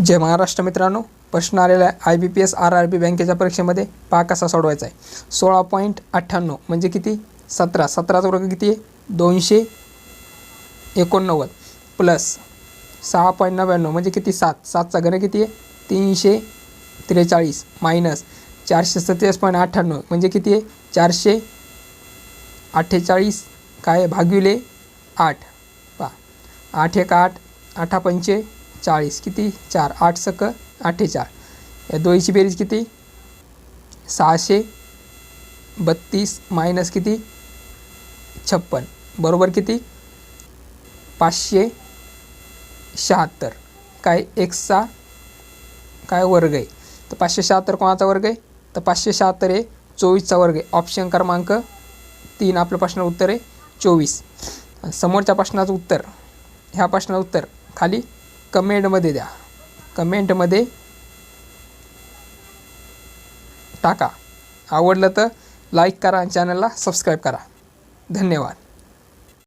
जय महाराष्ट्र मित्रांनो, प्रश्न आलेला आहे IBPS RRB बँकेच्या परीक्षेमध्ये पहा कसा सोडवायचा आहे. 16.98 म्हणजे किती? 17. 17चा वर्ग किती आहे? 289 प्लस 6.99 म्हणजे किती? 7. 7चा घन किती आहे? 343 मायनस 437.98 म्हणजे किती आहे? 448 काय भागिले 8. पहा 8 1 8 8 5 40 किती? 4. 8 सक 48. या दोन्हीची बेरीज किती? 632 मायनस किती? 56 बरोबर किती? 576. काय एक्सचा काय वर्ग आहे? तर 576 कोणाचा वर्ग आहे? तर 576 आहे 24चा वर्ग आहे. ऑप्शन क्रमांक 3 आपलं प्रश्नाचं उत्तर आहे 24. समोरच्या प्रश्नाचं उत्तर, ह्या प्रश्नाचं उत्तर खाली कमेंटमध्ये द्या, कमेंटमध्ये टाका. आवडलं तर लाईक करा आणि चॅनलला सबस्क्राईब करा. धन्यवाद.